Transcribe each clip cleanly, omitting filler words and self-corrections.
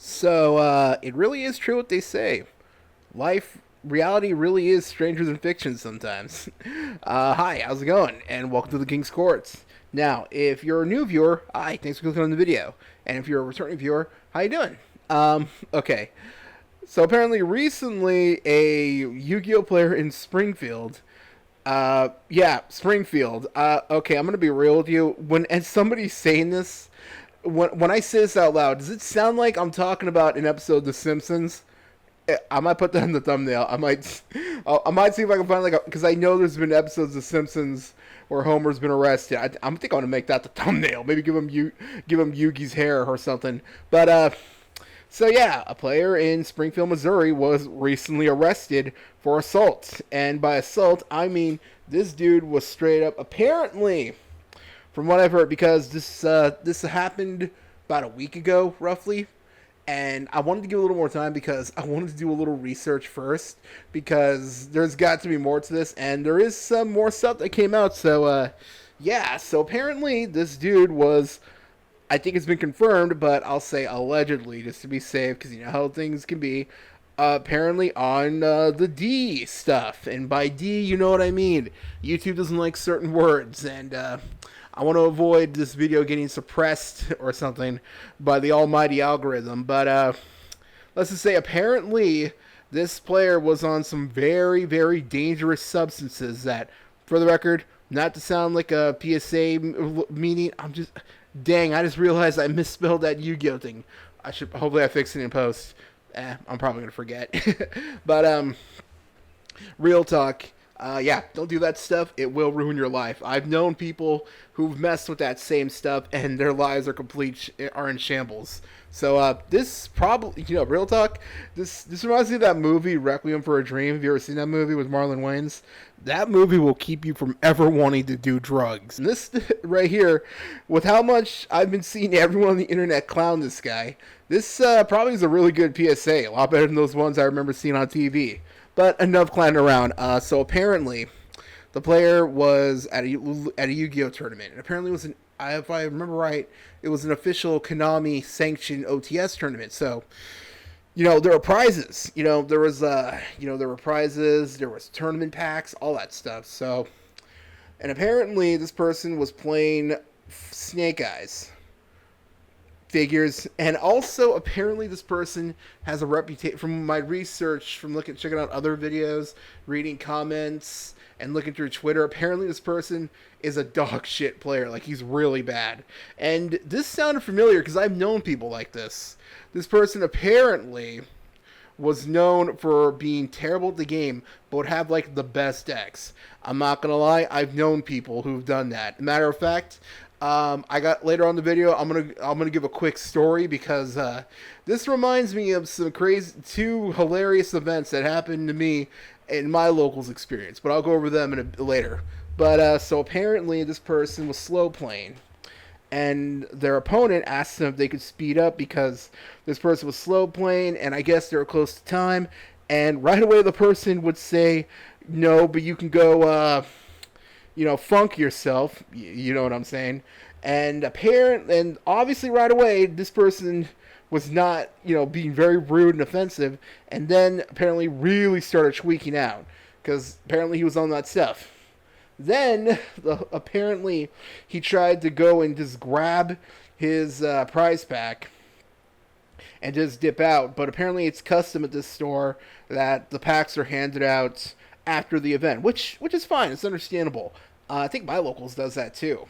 So, it really is true what they say. Reality really is stranger than fiction sometimes. Hi, how's it going? And welcome to the King's Courts. Now, if you're a new viewer, hi, thanks for clicking on the video. And if you're a returning viewer, how you doing? Okay. So apparently recently a Yu-Gi-Oh player in Springfield yeah, Springfield. Okay, I'm gonna be real with you. As somebody's saying this, when I say this out loud, does it sound like I'm talking about an episode of The Simpsons? I might put that in the thumbnail. I might see if I can find because I know there's been episodes of The Simpsons where Homer's been arrested. I'm think I want to make that the thumbnail. Maybe give him Yugi's hair or something. So yeah, a player in Springfield, Missouri was recently arrested for assault. And by assault, I mean this dude was straight up apparently, from what I've heard, because this happened about a week ago roughly. And I wanted to give a little more time because I wanted to do a little research first because there's got to be more to this and there is some more stuff that came out. So yeah, so apparently this dude was, I think it's been confirmed, but I'll say allegedly just to be safe because you know how things can be. Apparently on the D stuff, and by D, you know what I mean. YouTube doesn't like certain words, and I want to avoid this video getting suppressed or something by the almighty algorithm. But let's just say apparently this player was on some very, very dangerous substances that, for the record, not to sound like a PSA meeting, dang, I just realized I misspelled that Yu-Gi-Oh thing. Hopefully I fix it in post. I'm probably going to forget. But, real talk. Yeah, don't do that stuff. It will ruin your life. I've known people who've messed with that same stuff, and their lives are in shambles. So this probably, real talk. This reminds me of that movie Requiem for a Dream. Have you ever seen that movie with Marlon Wayans? That movie will keep you from ever wanting to do drugs. And this right here, with how much I've been seeing everyone on the internet clown this guy, this probably is a really good PSA. A lot better than those ones I remember seeing on TV. But enough clowning around. So apparently, the player was at a Yu-Gi-Oh tournament, and apparently it was if I remember right, it was an official Konami sanctioned OTS tournament. So, there were prizes. There were prizes. There was tournament packs, all that stuff. So, and apparently this person was playing Snake Eyes figures, and also apparently this person has a reputation. From my research, from checking out other videos, reading comments, and looking through Twitter, apparently this person is a dog shit player. Like, he's really bad. And this sounded familiar because I've known people like this. This person apparently was known for being terrible at the game, but would have the best decks. I'm not gonna lie, I've known people who've done that. Matter of fact, I got later on the video. I'm gonna give a quick story because this reminds me of two hilarious events that happened to me in my locals experience. But I'll go over them later. But so apparently this person was slow playing, and their opponent asked them if they could speed up because this person was slow playing, and I guess they were close to time. And right away the person would say, "No, but you can go." Funk yourself. You know what I'm saying? And obviously right away, this person was not, being very rude and offensive, and then apparently really started tweaking out because apparently he was on that stuff. Then apparently he tried to go and just grab his prize pack and just dip out, but apparently it's custom at this store that the packs are handed out after the event, which is fine. It's understandable. I think my locals does that too.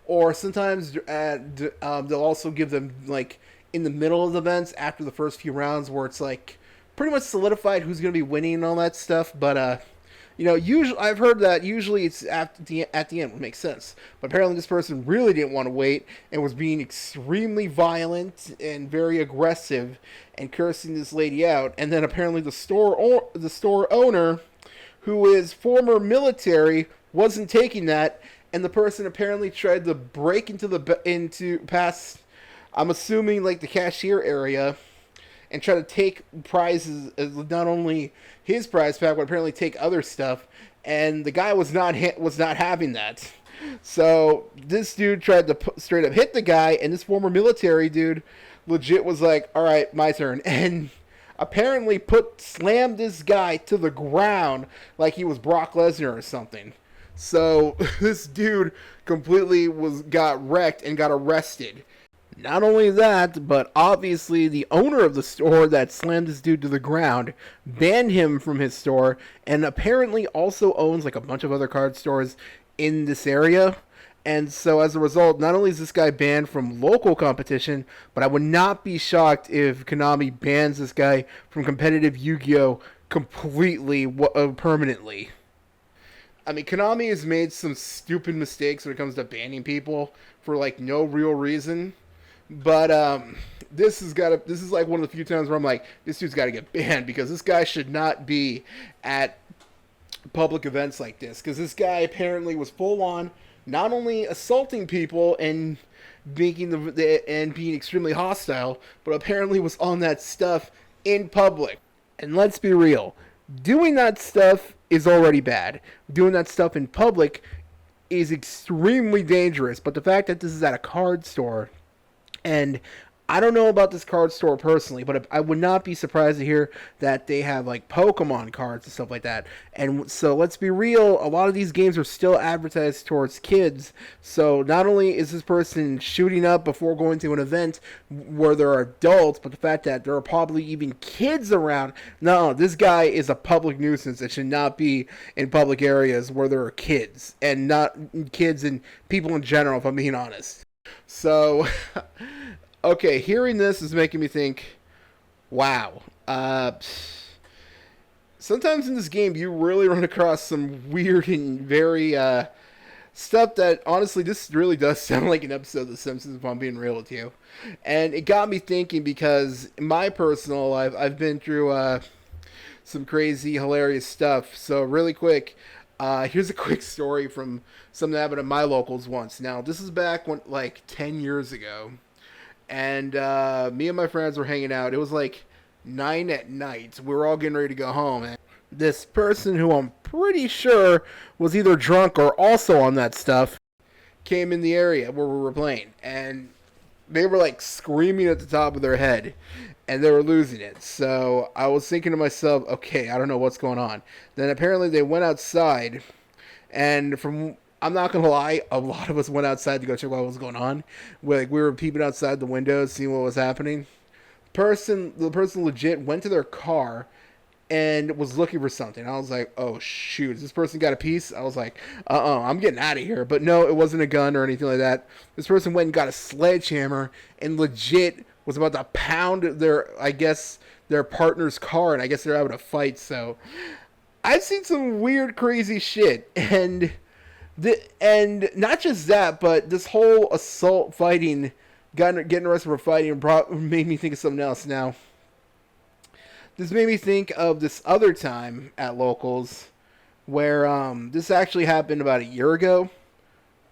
Or sometimes they'll also give them in the middle of the events after the first few rounds where it's pretty much solidified who's going to be winning and all that stuff. But usually I've heard that usually it's at the end, which makes sense. But apparently this person really didn't want to wait and was being extremely violent and very aggressive and cursing this lady out. And then apparently the store owner, who is former military, wasn't taking that, and the person apparently tried to break into past, I'm assuming the cashier area, and try to take prizes, not only his prize pack, but apparently take other stuff. And the guy was not having that. So this dude tried to straight up hit the guy, and this former military dude legit was like, all right, my turn. And apparently slammed this guy to the ground like he was Brock Lesnar or something. So this dude completely got wrecked and got arrested. Not only that, but obviously the owner of the store that slammed this dude to the ground banned him from his store, and apparently also owns like a bunch of other card stores in this area. And so as a result, not only is this guy banned from local competition, but I would not be shocked if Konami bans this guy from competitive Yu-Gi-Oh completely, permanently. I mean, Konami has made some stupid mistakes when it comes to banning people for like no real reason. But this is like one of the few times where I'm like, this dude's got to get banned because this guy should not be at public events like this. Because this guy apparently was full on not only assaulting people and being extremely hostile, but apparently was on that stuff in public. And let's be real, doing that stuff is already bad. Doing that stuff in public is extremely dangerous. But the fact that this is at a card store, and I don't know about this card store personally, but I would not be surprised to hear that they have like Pokemon cards and stuff like that. And so let's be real, a lot of these games are still advertised towards kids. So not only is this person shooting up before going to an event where there are adults, but the fact that there are probably even kids around. No, this guy is a public nuisance. It should not be in public areas where there are kids, and not kids and people in general, if I'm being honest. So, okay, hearing this is making me think, wow. Sometimes in this game, you really run across some weird and very stuff that, honestly, this really does sound like an episode of The Simpsons, if I'm being real with you. And it got me thinking because in my personal life, I've been through some crazy, hilarious stuff. So, really quick, here's a quick story from something that happened at my locals once. Now, this is back when, like 10 years ago. And me and my friends were hanging out. It was like 9 at night. We were all getting ready to go home. And this person, who I'm pretty sure was either drunk or also on that stuff, came in the area where we were playing. And they were like screaming at the top of their head. And they were losing it. So I was thinking to myself, okay, I don't know what's going on. Then apparently they went outside. And I'm not going to lie, a lot of us went outside to go check what was going on. We were peeping outside the windows, seeing what was happening. The person legit went to their car and was looking for something. I was like, oh, shoot, has this person got a piece? I was like, I'm getting out of here. But no, it wasn't a gun or anything like that. This person went and got a sledgehammer and legit was about to pound their partner's car, and I guess they're having a fight. So I've seen some weird, crazy shit. And not just that, but this whole assault fighting, getting arrested for fighting, made me think of something else. Now, this made me think of this other time at locals where this actually happened about a year ago.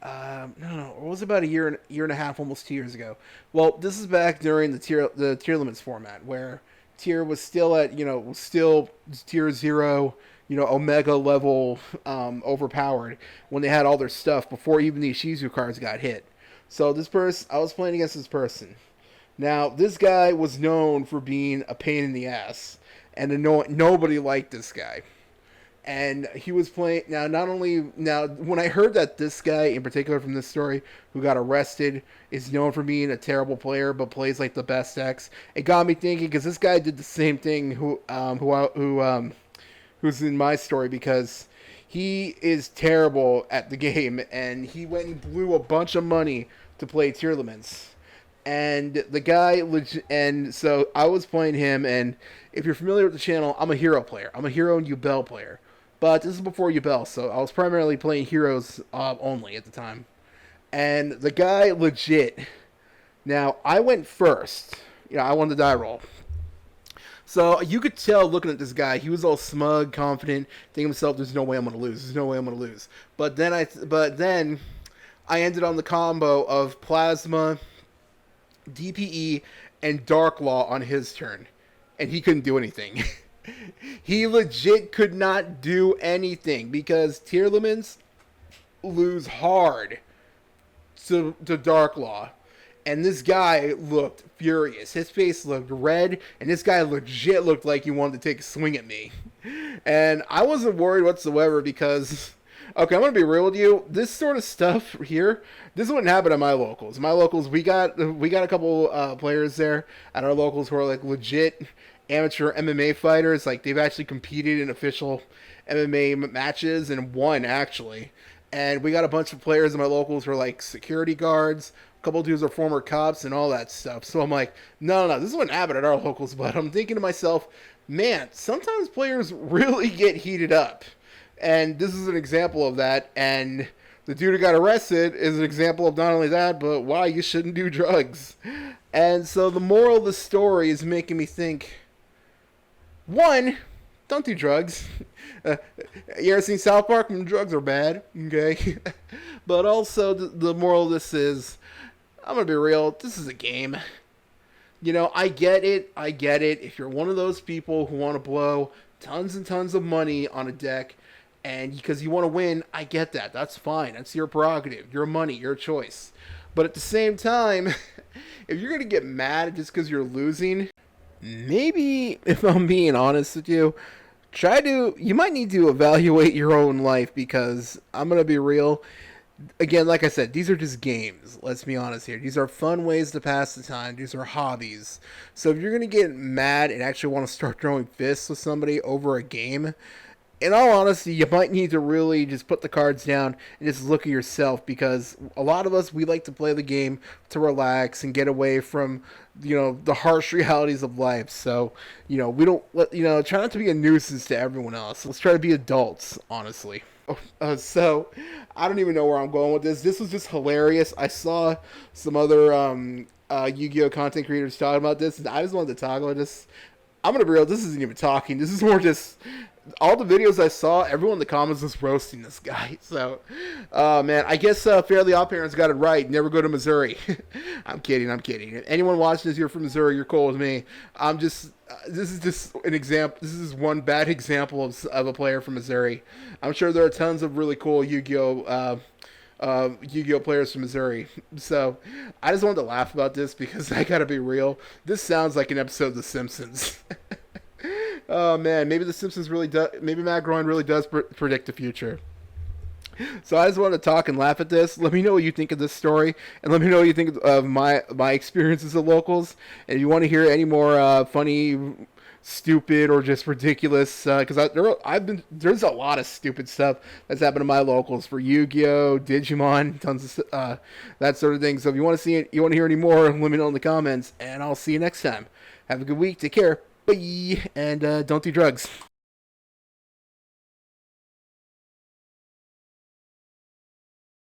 No, it was about a year and a half, almost 2 years ago. Well, this is back during the tier limits format, where tier was still at tier 0, Omega level, overpowered when they had all their stuff before even the Shizu cards got hit. So I was playing against this person. Now, this guy was known for being a pain in the ass, and nobody liked this guy. And he was playing, when I heard that this guy, in particular from this story, who got arrested, is known for being a terrible player, but plays like the best decks, it got me thinking, because this guy did the same thing who's in my story, because he is terrible at the game, and he went and blew a bunch of money to play tier limits. And the guy, and so I was playing him, and if you're familiar with the channel, I'm a hero player. I'm a hero and Yubel player. But this is before Yubel, so I was primarily playing heroes only at the time. And the guy legit, now I went first. I won the die roll. So you could tell looking at this guy, he was all smug, confident, thinking to himself, "There's no way I'm gonna lose. There's no way I'm gonna lose." But then I ended on the combo of Plasma, DPE, and Dark Law on his turn, and he couldn't do anything. He legit could not do anything because tier limits lose hard to Dark Law. and this guy looked furious. His face looked red, and this guy legit looked like he wanted to take a swing at me. And I wasn't worried whatsoever because, okay, I'm gonna be real with you. This sort of stuff here, this wouldn't happen at my locals. My locals, we got a couple players there at our locals who are like legit amateur MMA fighters. Like they've actually competed in official MMA matches and won actually. And we got a bunch of players in my locals who are like security guards. A couple dudes are former cops and all that stuff. So I'm like, no, this wouldn't happen at our locals. But I'm thinking to myself, man, sometimes players really get heated up. And this is an example of that. And the dude who got arrested is an example of not only that, but why you shouldn't do drugs. And so the moral of the story is making me think, one, don't do drugs. You ever seen South Park? Drugs are bad, okay? But also, the moral of this is, I'm going to be real, this is a game. You know, I get it. If you're one of those people who want to blow tons and tons of money on a deck, and because you want to win, I get that. That's fine. That's your prerogative, your money, your choice. But at the same time, if you're going to get mad just because you're losing, maybe, if I'm being honest with you, you might need to evaluate your own life because I'm going to be real. Again, like I said, these are just games. Let's be honest here. These are fun ways to pass the time. These are hobbies. So if you're going to get mad and actually want to start throwing fists with somebody over a game, in all honesty, you might need to really just put the cards down and just look at yourself because a lot of us, we like to play the game to relax and get away from, the harsh realities of life. So, we don't, try not to be a nuisance to everyone else. Let's try to be adults, honestly. So, I don't even know where I'm going with this. This was just hilarious. I saw some other Yu-Gi-Oh! Content creators talking about this, and I just wanted to talk about this. I'm going to be real, this isn't even talking. This is more just all the videos I saw, everyone in the comments was roasting this guy. So, man, I guess Fairly Odd Parents got it right. Never go to Missouri. I'm kidding. If anyone watching this, you're from Missouri, you're cool with me. This is just an example. This is one bad example of a player from Missouri. I'm sure there are tons of really cool Yu-Gi-Oh! Yu-Gi-Oh! Players from Missouri. So, I just wanted to laugh about this because I gotta be real. This sounds like an episode of The Simpsons. Oh man, maybe The Simpsons really does. Maybe Matt Groening really does predict the future. So I just wanted to talk and laugh at this. Let me know what you think of this story, and let me know what you think of my experiences at locals. And if you want to hear any more funny, stupid, or just ridiculous, because there's a lot of stupid stuff that's happened to my locals for Yu-Gi-Oh, Digimon, tons of that sort of thing. So if you want to see it, you want to hear any more, let me know in the comments, and I'll see you next time. Have a good week. Take care. Bye. And don't do drugs.